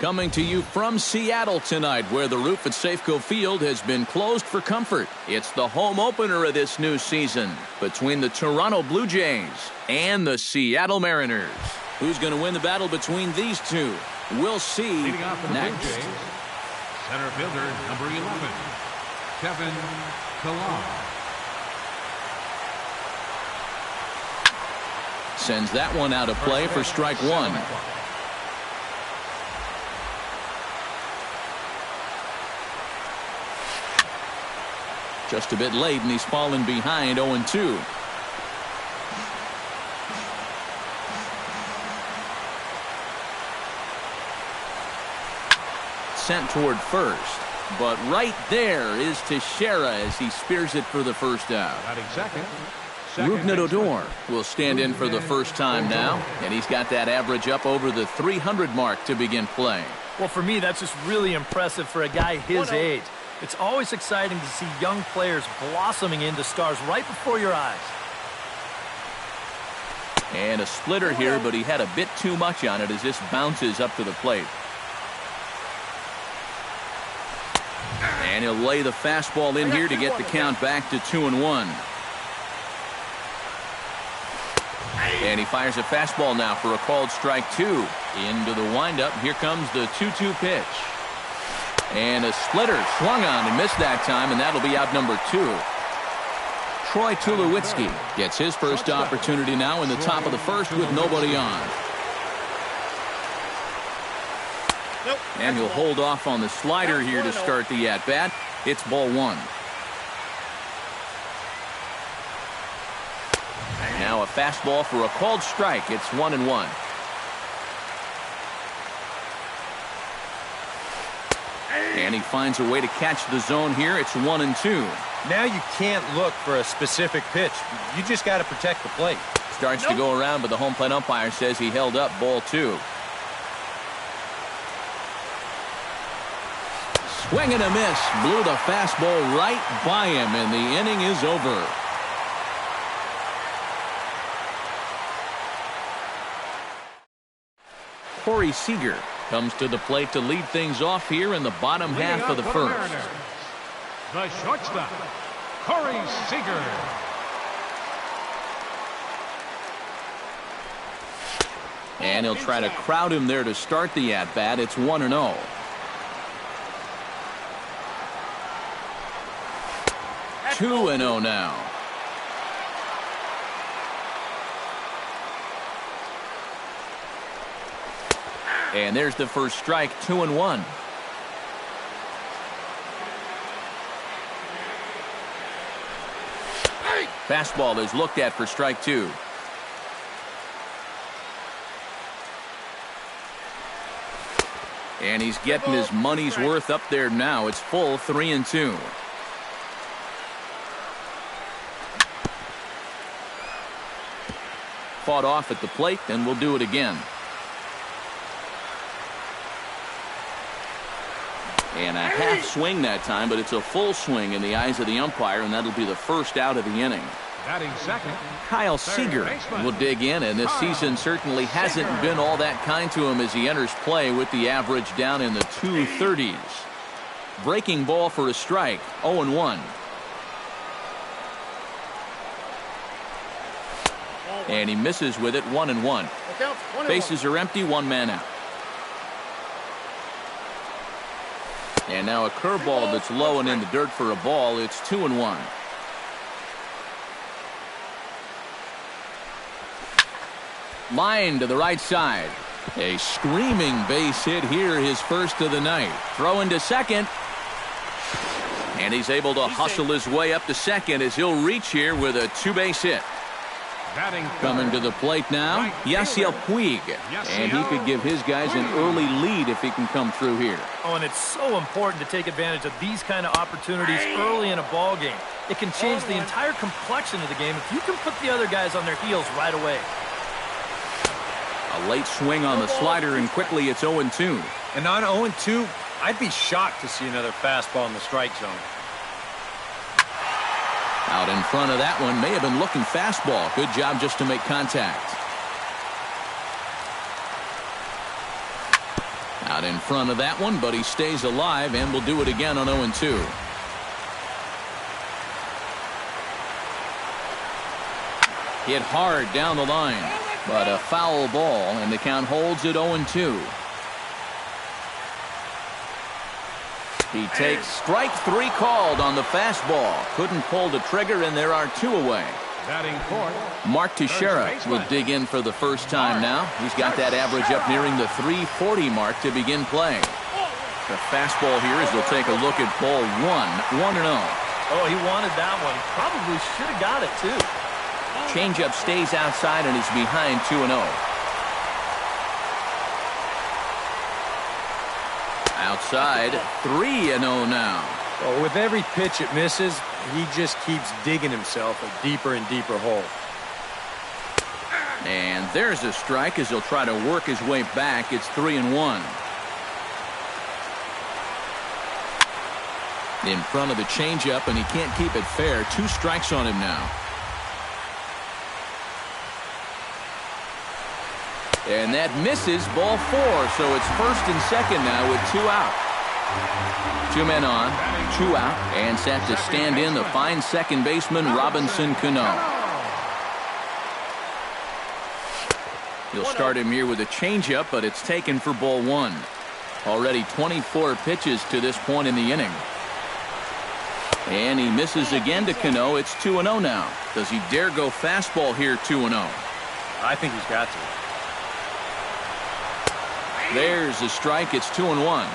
Coming to you from Seattle tonight, where the roof at Safeco Field has been closed for comfort. It's the home opener of this new season between the Toronto Blue Jays and the Seattle Mariners. Who's going to win the battle between these two? We'll see Leading off for the next. Blue Jays, center fielder number 11, Kevin Pillar. Sends that one out of play for strike one. Just a bit late, and he's fallen behind 0-2. Sent toward first, but right there is Teixeira as he spears it for the first out. Rougned Odor will stand in for the first time now, and he's got that average up over the 300 mark to begin play. Well, for me, that's just really impressive for a guy his age. It's always exciting to see young players blossoming into stars right before your eyes. And a splitter here, but he had a bit too much on it as this bounces up to the plate. And he'll lay the fastball in here to get the count back to 2-1. And he fires a fastball now for a called strike two. Into the windup. Here comes the 2-2 pitch. And a splitter swung on and missed that time, and that'll be out number 2. Troy Tulowitzki gets his first opportunity now in the top of the first with nobody on. And he'll hold off on the slider here to start the at-bat. It's ball one. Now a fastball for a called strike. It's 1-1. And he finds a way to catch the zone here. It's 1-2. Now you can't look for a specific pitch. You just got to protect the plate. Starts to go around, but the home plate umpire says he held up ball 2. Swing and a miss. Blew the fastball right by him, and the inning is over. Corey Seager comes to the plate to lead things off here in the bottom half of the first. The shortstop, Corey Seager. And he'll try to crowd him there to start the at-bat. It's 1-0. Two and 0 now. And there's the first strike, 2-1. Fastball is looked at for strike 2. And he's getting his money's worth up there now. It's full 3-2. Fought off at the plate, and we'll do it again. And a half swing that time, but it's a full swing in the eyes of the umpire, and that'll be the first out of the inning. Batting second, Kyle Seager will dig in, and this season certainly hasn't been all that kind to him as he enters play with the average down in the 230s. Breaking ball for a strike, 0-1. And he misses with it, 1-1. Bases are empty, one man out. And now a curveball that's low and in the dirt for a ball. It's 2-1. Line to the right side. A screaming base hit here, his first of the night. Throw into second. And he's able to hustle his way up to second as he'll reach here with a two-base hit. Coming to the plate now, Yasiel Puig. And he could give his guys an early lead if he can come through here. Oh, and it's so important to take advantage of these kind of opportunities early in a ball game. It can change the entire complexion of the game if you can put the other guys on their heels right away. A late swing on the slider, and quickly it's 0-2. And on 0-2, I'd be shocked to see another fastball in the strike zone. Out in front of that one, may have been looking fastball. Good job just to make contact. Out Got in front of that one, but he stays alive and will do it again on 0-2. Hit hard down the line, but a foul ball, and the count holds at 0-2. He takes strike 3 called on the fastball. Couldn't pull the trigger, and there are 2 away. Batting fourth, Mark Teixeira will dig in for the first time now. He's got that average up nearing the 340 mark to begin play. The fastball here as they'll take a look at ball 1, 1-0. Oh, he wanted that one. Probably should have got it, too. Changeup stays outside and is behind 2-0. Outside, 3-0 now. Well, with every pitch it misses, he just keeps digging himself a deeper and deeper hole. And there's a strike as he'll try to work his way back. It's 3-1. In front of the changeup, and he can't keep it fair. 2 strikes on him now. And that misses, ball 4. So it's first and second now with 2 out. 2 men on, 2 out, and set to stand in the fine second baseman Robinson Cano. He'll start him here with a changeup, but it's taken for ball 1. Already 24 pitches to this point in the inning. And he misses again to Cano. It's 2-0 now. Does he dare go fastball here 2-0? I think he's got to. There's a strike. It's 2-1.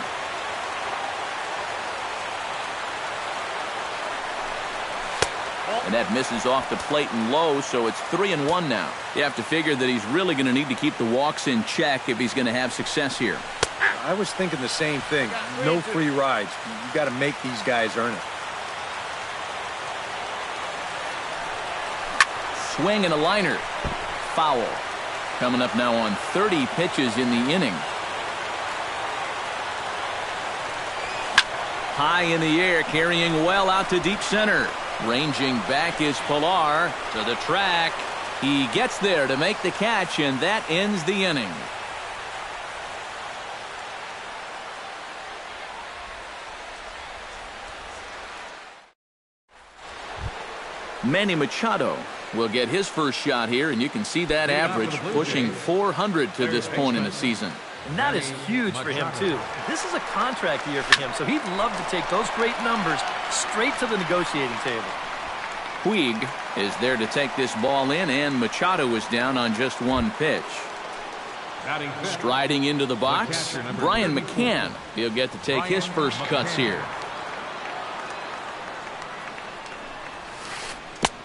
And that misses off the plate and low, so it's 3-1 now. You have to figure that he's really going to need to keep the walks in check if he's going to have success here. I was thinking the same thing. No free rides. You got to make these guys earn it. Swing and a liner. Foul. Coming up now on 30 pitches in the inning. High in the air, carrying well out to deep center. Ranging back is Pilar to the track. He gets there to make the catch, and that ends the inning. Manny Machado will get his first shot here, and you can see that average pushing 400 to this point in the season. And that is huge for him, too. This is a contract year for him, so he'd love to take those great numbers straight to the negotiating table. Puig is there to take this ball in, and Machado is down on just 1 pitch. Striding into the box, Brian McCann. He'll get to take his first cuts here.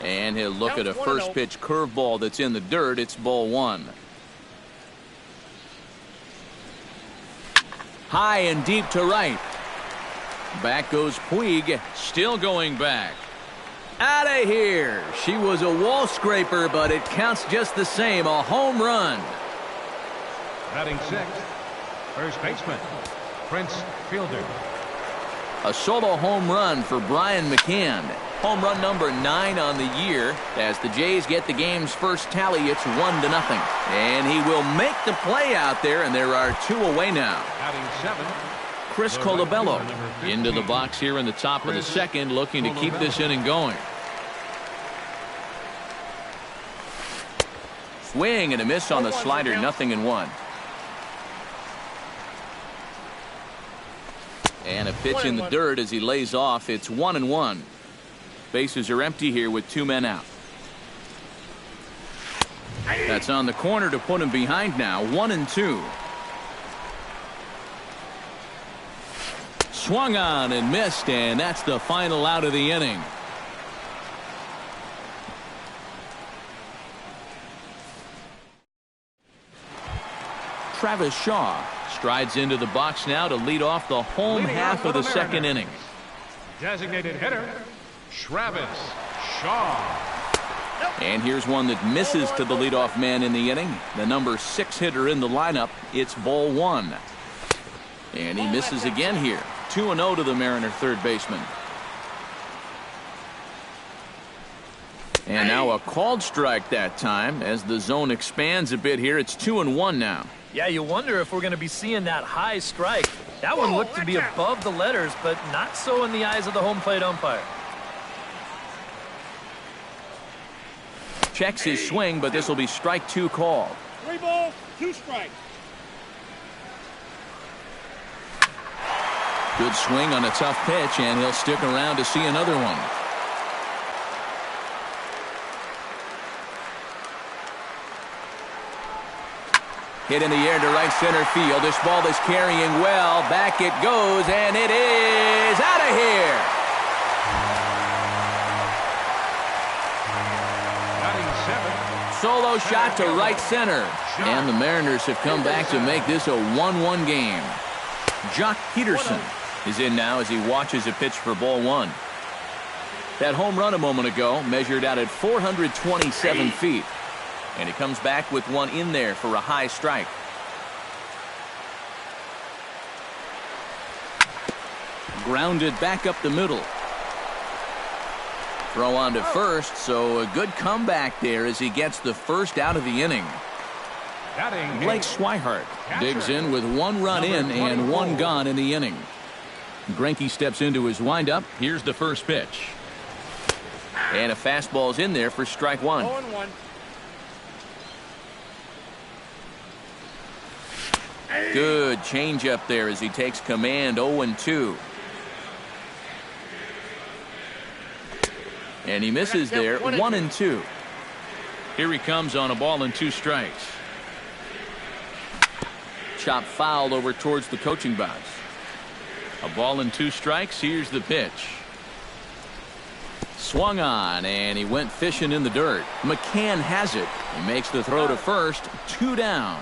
And he'll look at a first pitch curveball that's in the dirt. It's ball 1. High and deep to right. Back goes Puig, still going back. Out of here. She was a wall scraper, but it counts just the same. A home run. Batting 6th, first baseman, Prince Fielder. A solo home run for Brian McCann. Home run number 9 on the year. As the Jays get the game's first tally, it's 1-0. And he will make the play out there, and there are 2 away now. Batting 7th, Chris Colabello into the box here in the top of the second, looking to keep this inning going. Swing and a miss on the slider, 0-1. And a pitch in the dirt as he lays off. It's 1-1. Bases are empty here with 2 men out. That's on the corner to put him behind now. 1-2. Swung on and missed, and that's the final out of the inning. Travis Shaw strides into the box now to lead off the home half of the second inning. designated hitter, Travis Shaw. And here's one that misses to the leadoff man in the inning. The number 6 hitter in the lineup. It's ball 1. And he misses again here. 2-0 to the Mariner third baseman. And now a called strike that time as the zone expands a bit here. It's 2-1 now. Yeah, you wonder if we're going to be seeing that high strike. That one looked to be above the letters, but not so in the eyes of the home plate umpire. Checks his swing, but this will be strike 2 called. 3 balls, 2 strikes. Good swing on a tough pitch, and he'll stick around to see another one. Hit in the air to right center field. This ball is carrying well. Back it goes, and it is out of here. Solo shot to right center. And the Mariners have come back to make this a 1-1 game. Jock Peterson is in now as he watches a pitch for ball 1. That home run a moment ago measured out at 427 feet. And he comes back with one in there for a high strike. Grounded back up the middle. Throw on to first, so a good comeback there as he gets the first out of the inning. Blake Swihart digs in with 1 run in and 1 gone in the inning. Greinke steps into his windup. Here's the first pitch. And a fastball's in there for strike 1. 0-1. Good changeup there as he takes command. 0-2. And he misses there. 1-2. Here he comes on a ball and 2 strikes. Chop fouled over towards the coaching box. A ball and 2 strikes. Here's the pitch. Swung on, and he went fishing in the dirt. McCann has it. He makes the throw to first. 2 down.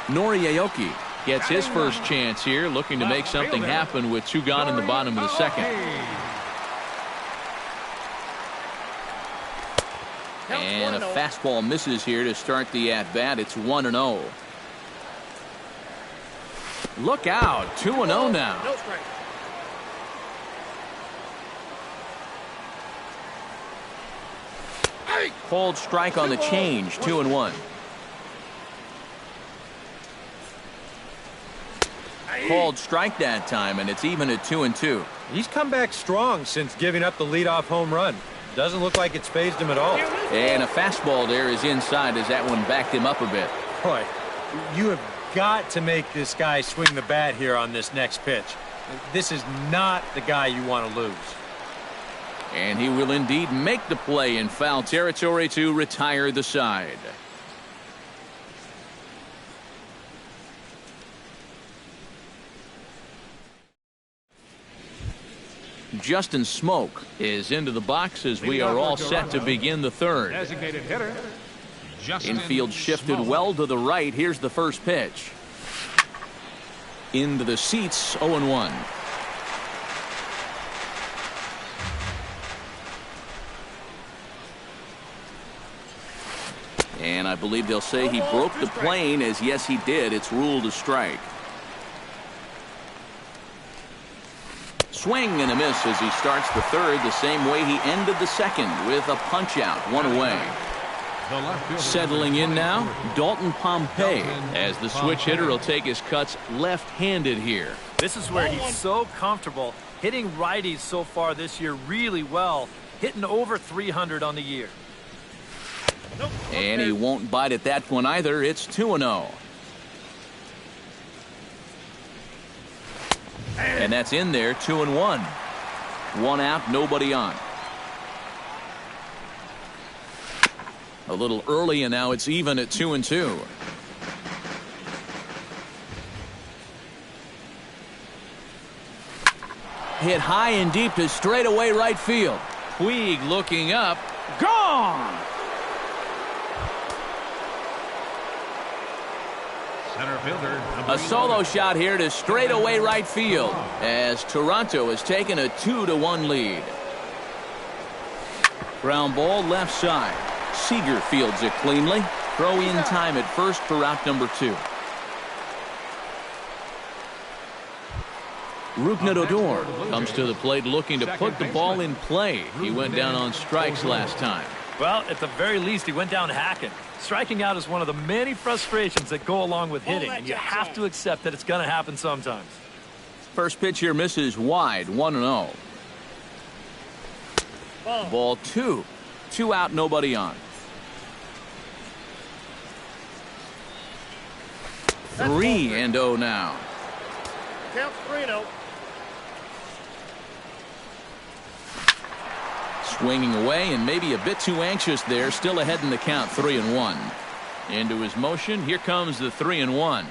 Nori Aoki gets his first chance here, looking to make something happen with 2 gone in the bottom of the second. And a fastball misses here to start the at-bat. It's 1-0. Look out. 2-0 now. No strike. Cold strike on the change. 2-1. Called strike that time, and it's even at 2-2. He's come back strong since giving up the leadoff home run. Doesn't look like it's phased him at all. And a fastball there is inside as that one backed him up a bit. Boy, you have got to make this guy swing the bat here on this next pitch. This is not the guy you want to lose. And he will indeed make the play in foul territory to retire the side. Justin Smoak is into the box as we are all set to begin the third. Designated hitter, Infield shifted well to the right. Here's the first pitch. Into the seats. 0-1. And I believe they'll say he broke the plane, as yes he did. It's ruled a strike. Swing and a miss as he starts the third the same way he ended the second, with a punch out. 1 away. Settling in now, Dalton Pompey, as the switch hitter will take his cuts left-handed here. This is where he's so comfortable hitting righties so far this year really well, hitting over 300 on the year. And he won't bite at that one either. It's 2-0. And that's in there. 2-1. 1 out, nobody on. A little early, and now it's even at 2-2. Hit high and deep to straightaway right field. Puig looking up. Gone! Center fielder, A solo shot here to straightaway right field as Toronto has taken a 2-1 lead. Ground ball left side. Seager fields it cleanly. Throw in time at first for out number 2. Ruknadodor comes to the plate looking to put the ball in play. He went down on strikes last time. Well, at the very least, he went down hacking. Striking out is one of the many frustrations that go along with hitting, and you have to accept that it's going to happen sometimes. First pitch here misses wide, 1-0. Ball 2. 2 out, nobody on. 3-0 now. Count 3-0. Swinging away and maybe a bit too anxious there. Still ahead in the count, 3-1. Into his motion. Here comes the 3-1.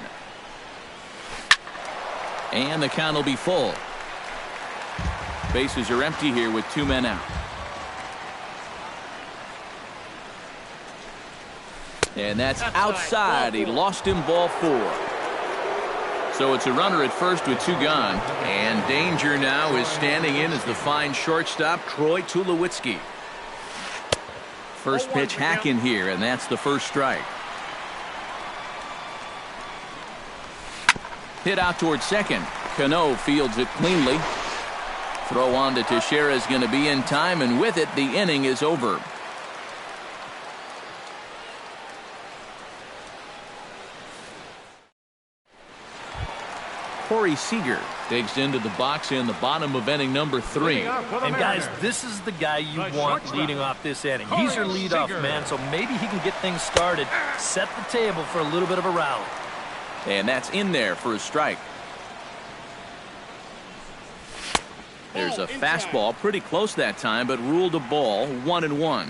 And the count will be full. Bases are empty here with 2 men out. And that's outside. He lost him, ball 4. So it's a runner at first with 2 gone. And danger now is standing in as the fine shortstop, Troy Tulowitzki. First pitch hack in here, and that's the first strike. Hit out towards second. Cano fields it cleanly. Throw on to Teixeira is going to be in time, and with it, the inning is over. Corey Seager digs into the box in the bottom of inning number 3. And guys, this is the guy you want leading off this inning. He's your leadoff man, so maybe he can get things started, set the table for a little bit of a rally. And that's in there for a strike. There's a fastball pretty close that time, but ruled a ball, 1-1.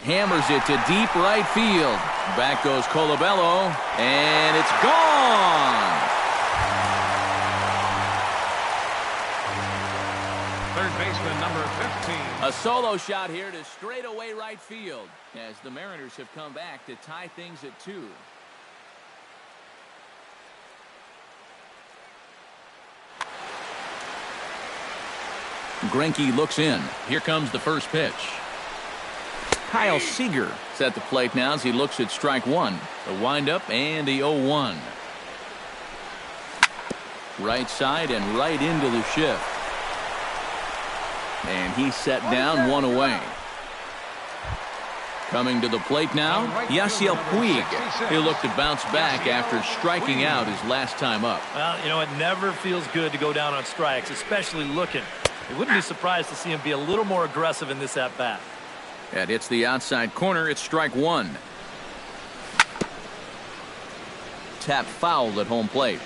Hammers it to deep right field. Back goes Colabello, and it's gone. Third baseman number 15. A solo shot here to straightaway right field as the Mariners have come back to tie things at 2. Greinke looks in. Here comes the first pitch. Kyle Seager is at the plate now as he looks at strike 1. The windup and the 0-1. Right side and right into the shift. And he's set down, 1 away. Coming to the plate now, Yasiel Puig. He'll look to bounce back after striking out his last time up. Well, you know, it never feels good to go down on strikes, especially looking. You wouldn't be surprised to see him be a little more aggressive in this at-bat. That hits the outside corner. It's strike 1. Tap fouled at home plate.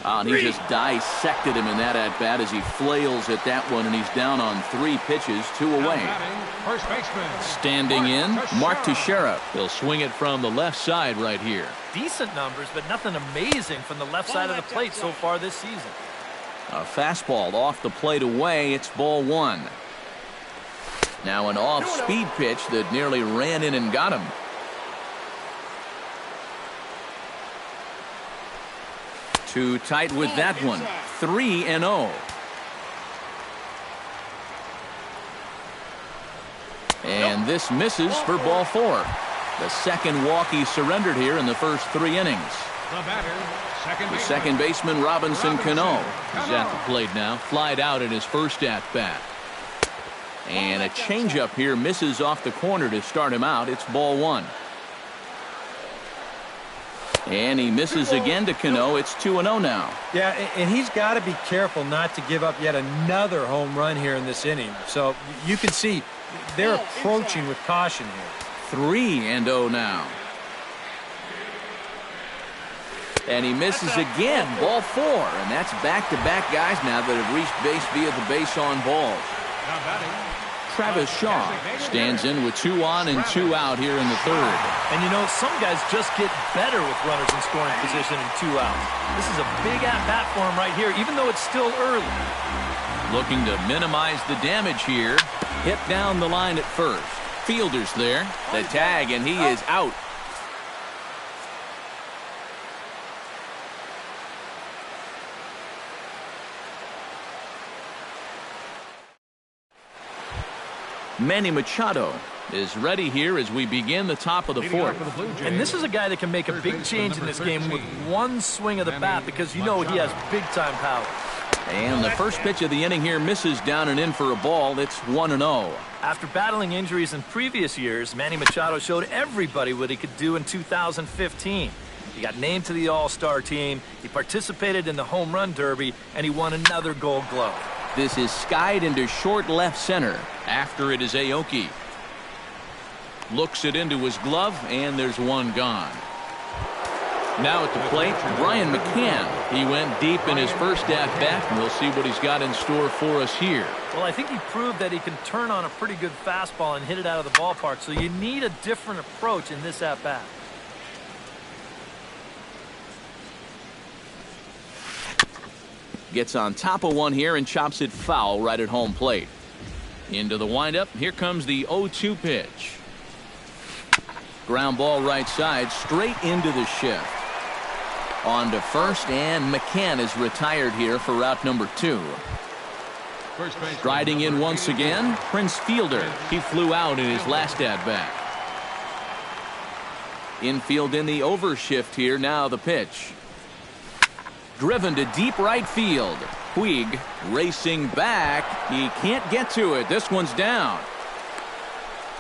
And he just dissected him in that at-bat as he flails at that one, and he's down on 3 pitches, 2 away. First baseman. Standing in, Mark Teixeira. He'll swing it from the left side right here. Decent numbers, but nothing amazing from the left side of the plate so far this season. A fastball off the plate away. It's ball 1. Now an off-speed pitch that nearly ran in and got him. Too tight with that one. 3-0. And this misses for ball 4. The second walk he surrendered here in the first 3 innings. The second baseman, Robinson Cano, is at the plate now. Flied out in his first at-bat. And a changeup here misses off the corner to start him out. It's ball 1. And he misses again to Cano. It's 2-0 now. Yeah, and he's got to be careful not to give up yet another home run here in this inning. So you can see they're approaching with caution here. 3-0 now. And he misses again, ball 4. And that's back-to-back guys now that have reached base via the base on balls. Travis Shaw stands in with 2 on and 2 out here in the 3rd. And you know, some guys just get better with runners in scoring position and 2 outs. This is a big at-bat for him right here, even though it's still early. Looking to minimize the damage here. Hit down the line at first. Fielder's there. The tag, and he is out. Manny Machado is ready here as we begin the top of the fourth. And this is a guy that can make a big change in this game with one swing of the bat because you know he has big-time power. And the first pitch of the inning here misses down and in for a ball. It's 1-0. After battling injuries in previous years, Manny Machado showed everybody what he could do in 2015. He got named to the All-Star team, he participated in the Home Run Derby, and he won another Gold Glove. This is skied into short left center. After it is Aoki. Looks it into his glove, and there's one gone. Now at the plate, Brian McCann. He went deep in his first at-bat, and we'll see what he's got in store for us here. Well, I think he proved that he can turn on a pretty good fastball and hit it out of the ballpark, so you need a different approach in this at-bat. Gets on top of one here and chops it foul right at home plate. Into the windup. Here comes the 0-2 pitch. Ground ball right side, straight into the shift. On to first, and McCann is retired here for route number 2. Striding in once again, Prince Fielder. He flew out in his last at-bat. Infield in the overshift here. Now the pitch. Driven to deep right field. Puig racing back. He can't get to it. This one's down.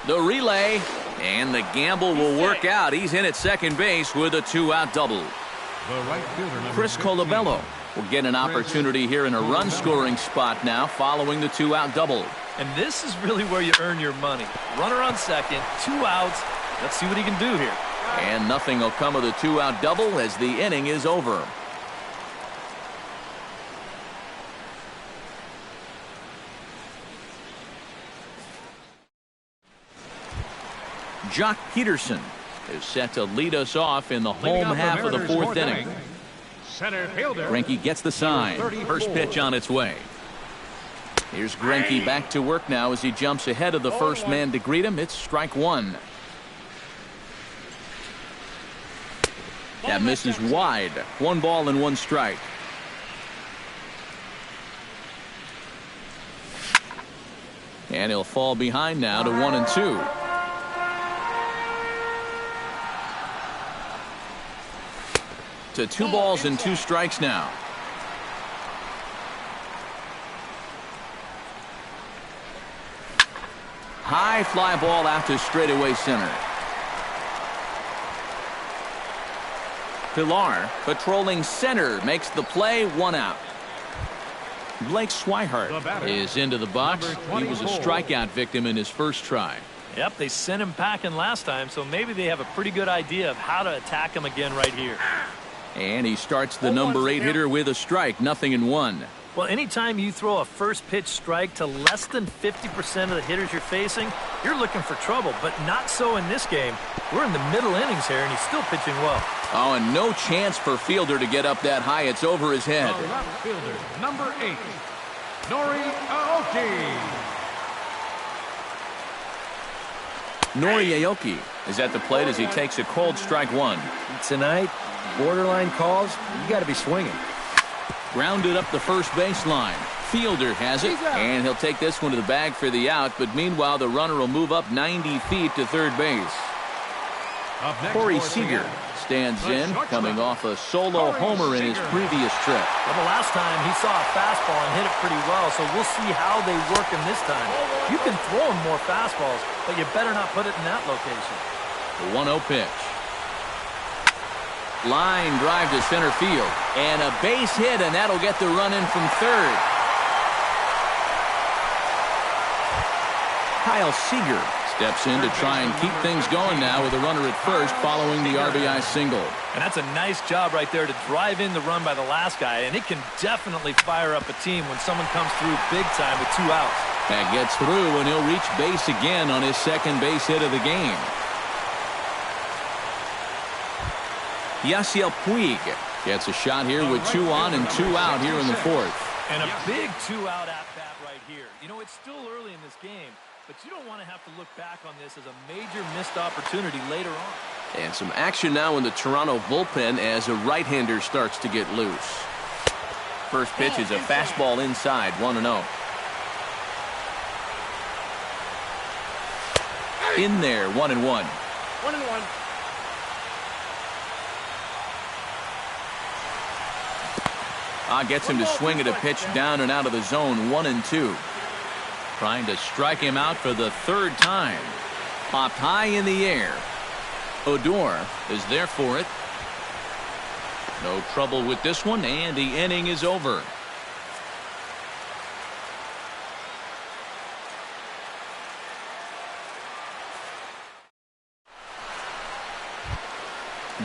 The relay, and the gamble will work out. He's in at second base with a 2-out double. Chris Colabello will get an opportunity here in a run-scoring spot now following the 2-out double. And this is really where you earn your money. Runner on second, 2 outs. Let's see what he can do here. And nothing will come of the 2-out double as the inning is over. Jock Peterson is set to lead us off in the home half of the fourth inning. Center fielder. Greinke gets the sign. First pitch on its way. Here's Greinke back to work now as he jumps ahead of the first man to greet him. It's strike one. That misses wide. 1 ball and 1 strike. And he'll fall behind now to 1-2. To 2 balls and 2 strikes now. High fly ball out to straightaway center. Pilar patrolling center makes the play. 1 out. Blake Swihart is into the box. He was a strikeout victim in his first try. Yep, they sent him packing last time, so maybe they have a pretty good idea of how to attack him again right here. And he starts the number 8 hitter with a strike. 0-1. Well, anytime you throw a first pitch strike to less than 50% of the hitters you're facing, you're looking for trouble, but not so in this game. We're in the middle innings here, and he's still pitching well. Oh, and no chance for Fielder to get up that high. It's over his head. Left fielder, number 8, Nori Aoki. Nori Aoki is at the plate as he takes a cold strike 1. Tonight, borderline calls, you got to be swinging. Grounded up the first baseline. Fielder has it, and he'll take this one to the bag for the out, but meanwhile the runner will move up 90 feet to third base. Corey Seager stands in, coming off a solo homer in his previous trip. Well, the last time he saw a fastball and hit it pretty well, so we'll see how they work him this time. You can throw him more fastballs, but you better not put it in that location. The 1-0 pitch. Line drive to center field, and a base hit, and that'll get the run in from third. Kyle Seager steps in to try and keep things going now with a runner at first following the RBI single. And that's a nice job right there to drive in the run by the last guy, and it can definitely fire up a team when someone comes through big time with 2 outs. That gets through, and he'll reach base again on his second base hit of the game. Yasiel Puig gets a shot here with 2 on and 2 out here in the fourth. And a big 2-out at-bat right here. You know, it's still early in this game, but you don't want to have to look back on this as a major missed opportunity later on. And some action now in the Toronto bullpen as a right-hander starts to get loose. First pitch is a fastball inside, 1-0. In there, 1-1. 1-1. Gets him to swing at a pitch down and out of the zone, 1-2. Trying to strike him out for the third time. Popped high in the air. Odor is there for it. No trouble with this one, and the inning is over.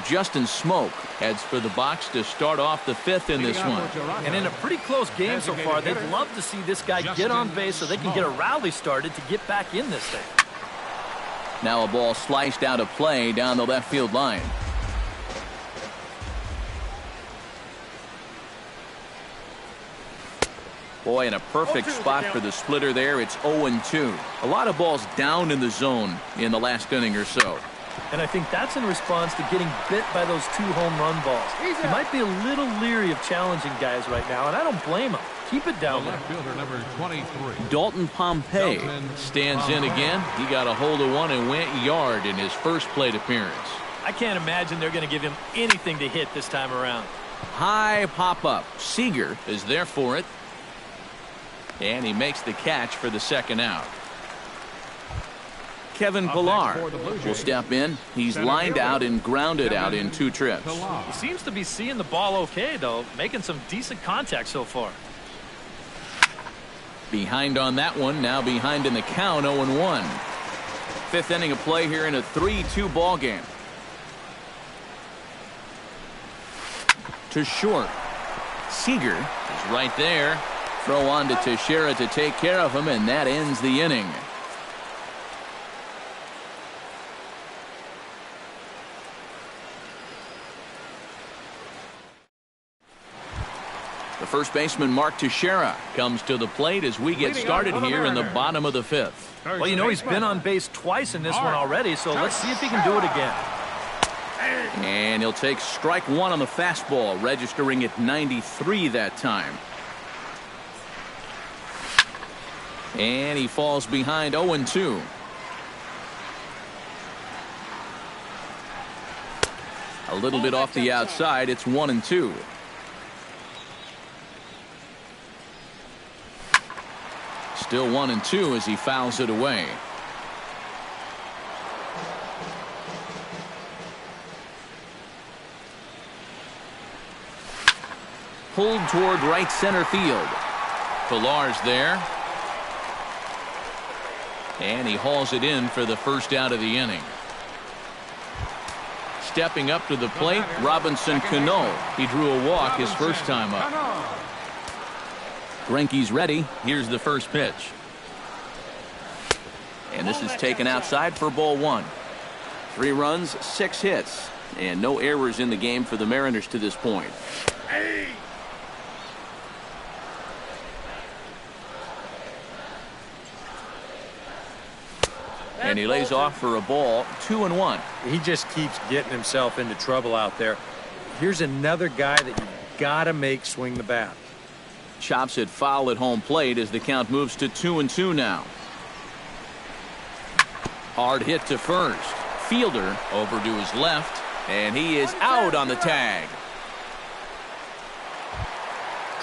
Justin Smoke heads for the box to start off the fifth in this one. And in a pretty close game so far, they'd love to see this guy get on base so they can get a rally started to get back in this thing. Now a ball sliced out of play down the left field line. Boy, in a perfect spot for the splitter there. It's 0-2. A lot of balls down in the zone in the last inning or so. And I think that's in response to getting bit by those 2 home run balls. He might be a little leery of challenging guys right now, and I don't blame him. Keep it down there. Left fielder number 23. Dalton Pompey stands in again. He got a hold of one and went yard in his first plate appearance. I can't imagine they're going to give him anything to hit this time around. High pop-up. Seager is there for it. And he makes the catch for the second out. Kevin Pillar will step in. He's lined out and grounded out in 2 trips. He seems to be seeing the ball okay, though, making some decent contact so far. Behind on that one, now behind in the count, 0-1. Fifth inning of play here in a 3-2 ball game. To short. Seager is right there. Throw on to Teixeira to take care of him, and that ends the inning. The first baseman, Mark Teixeira, comes to the plate as we get started here in the bottom of the fifth. Well, you know, he's been on base twice in this one already, so let's see if he can do it again. And he'll take strike one on the fastball, registering at 93 that time. And he falls behind 0-2. A little bit off the outside. It's 1-2. Still 1-2 as he fouls it away. Pulled toward right center field. Pillar's there. And he hauls it in for the first out of the inning. Stepping up to the plate, Robinson Cano. He drew a walk his first time up. Greinke's ready. Here's the first pitch. And this is taken outside for ball one. 3 runs, 6 hits, and no errors in the game for the Mariners to this point. And he lays off for a ball, 2-1. He just keeps getting himself into trouble out there. Here's another guy that you gotta make swing the bat. Chops it foul at home plate as the count moves to 2-2 now. Hard hit to first. Fielder over to his left, and he is out on the tag.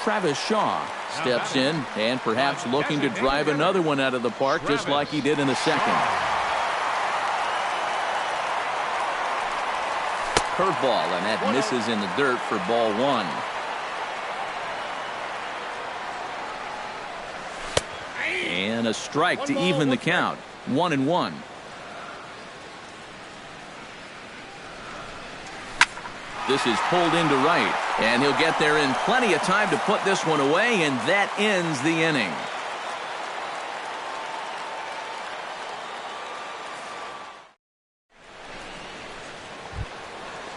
Travis Shaw steps in and perhaps looking to drive another one out of the park just like he did in the second. Curveball, and that misses in the dirt for ball one. And a strike to even the count. 1-1. This is pulled into right, and he'll get there in plenty of time to put this one away, and that ends the inning.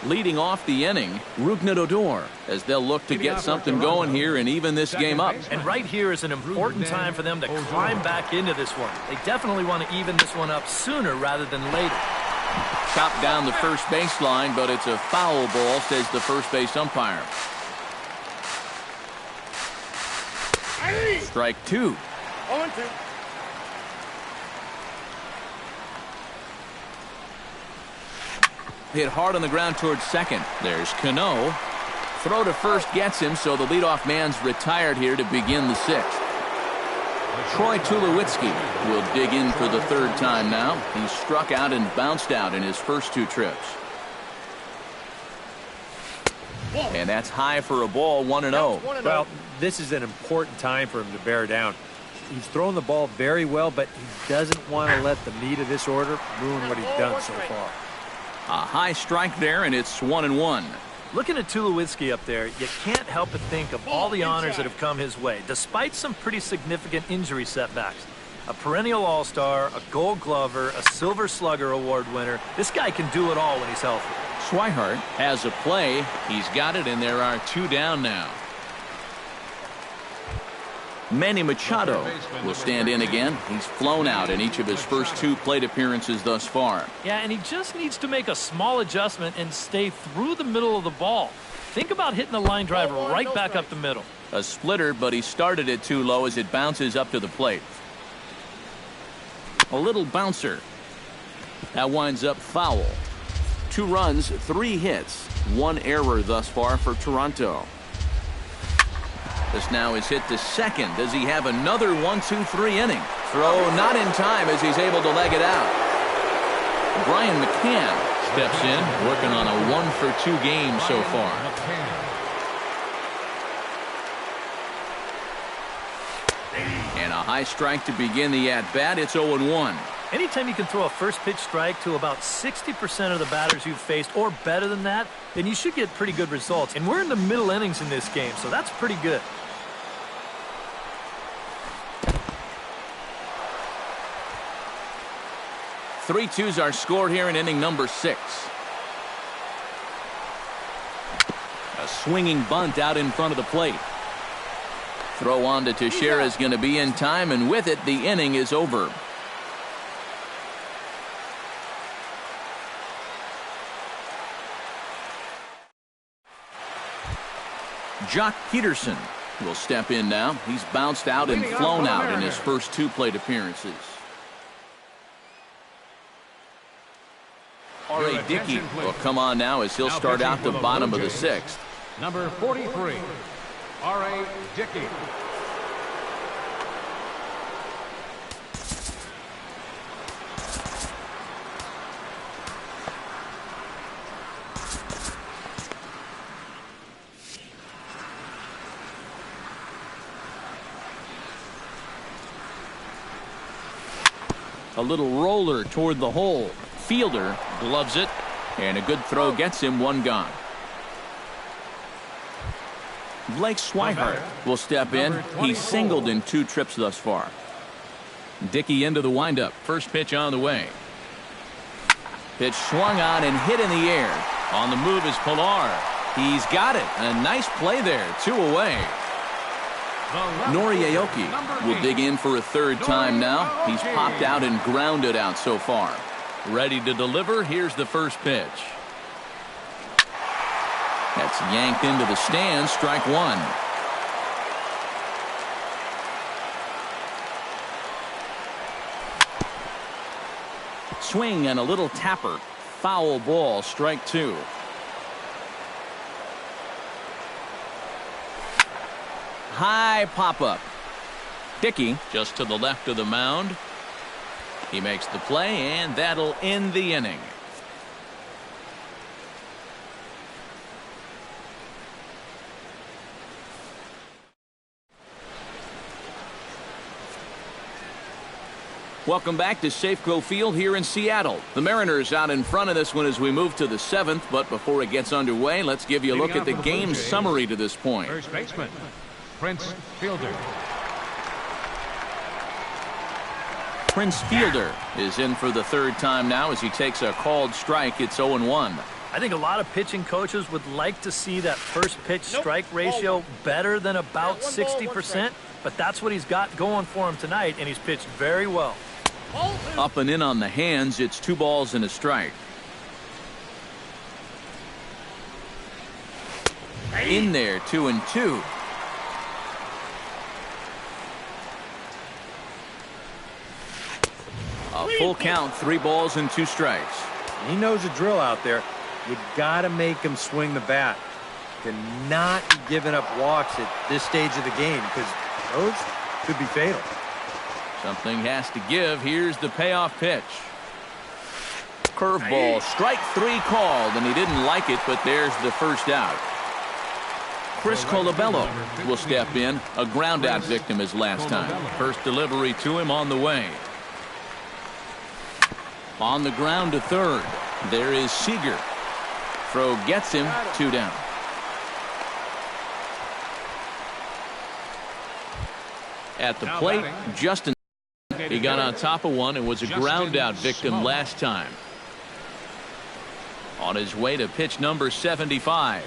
Leading off the inning, Rougned Odor, as they'll look to get something going here and even this game up. And right here is an important time for them to climb back into this one. They definitely want to even this one up sooner rather than later. Chopped down the first baseline, but it's a foul ball, says the first base umpire. Strike 2. 0-2. hit hard on the ground towards second. There's Cano. Throw to first gets him, so the leadoff man's retired here to begin the sixth. Troy Tulowitzki will dig in for the third time now. He struck out and bounced out in his first two trips. And that's high for a ball, 1-0. Well, this is an important time for him to bear down. He's thrown the ball very well, but he doesn't want to let the meat of this order ruin what he's done so far. A high strike there, and it's 1-1. Looking at Tulowitzki up there, you can't help but think of all the honors that have come his way, despite some pretty significant injury setbacks. A perennial all-star, a gold glover, a silver slugger award winner. This guy can do it all when he's healthy. Swihart has a play. He's got it, and there are two down now. Manny Machado will stand in again. He's flown out in each of his first two plate appearances thus far. Yeah, and he just needs to make a small adjustment and stay through the middle of the ball. Think about hitting a line drive right back up the middle. A splitter, but he started it too low as it bounces up to the plate. A little bouncer. That winds up foul. 2 runs, 3 hits, 1 error thus far for Toronto. This now is hit to second. Does he have another 1-2-3 inning? Throw not in time as he's able to leg it out. Brian McCann steps in, working on a 1-for-2 game so far. And a high strike to begin the at-bat. It's 0-1. Anytime you can throw a first pitch strike to about 60% of the batters you've faced or better than that, then you should get pretty good results. And we're in the middle innings in this game, so that's pretty good. Three twos are scored here in inning number 6. A swinging bunt out in front of the plate. Throw on to Teixeira is going to be in time, and with it, the inning is over. Jock Peterson will step in now. He's bounced out and flown out in his first 2 plate appearances. R.A. Dickey will come on now as he'll start out the bottom of the 6th. Number 43, R.A. Dickey. A little roller toward the hole. Fielder gloves it, and a good throw gets him 1 gone. Blake Swihart will step in. He's singled in 2 trips thus far. Dickey into the windup. First pitch on the way. Pitch swung on and hit in the air. On the move is Pilar. He's got it. A nice play there. 2 away. Noriaoki will dig in for a 3rd time now. He's popped out and grounded out so far. Ready to deliver. Here's the first pitch. That's yanked into the stands. Strike 1. Swing and a little tapper. Foul ball. Strike 2. High pop-up. Dickey just to the left of the mound. He makes the play, and that'll end the inning. Welcome back to Safeco Field here in Seattle. The Mariners out in front of this one as we move to the 7th, but before it gets underway, let's give you a look at the game summary to this point. First baseman, Prince Fielder. Prince Fielder is in for the 3rd time now as he takes a called strike. It's 0-1. I think a lot of pitching coaches would like to see that first pitch strike ratio better than about 60%, but that's what he's got going for him tonight, and he's pitched very well. Up and in on the hands. It's 2 balls and a strike. In there, 2-2. A full count, 3 balls and 2 strikes. He knows the drill out there. You got to make him swing the bat. You're not giving up walks at this stage of the game because those could be fatal. Something has to give. Here's the payoff pitch. Curveball, strike 3 called, and he didn't like it, but there's the first out. Chris Colabello will step in. A ground-out victim his last time. First delivery to him on the way. On the ground to third. There is Seager. Throw gets him 2 down. At the plate, Justin. He got on top of one and was a ground-out victim last time. On his way to pitch number 75.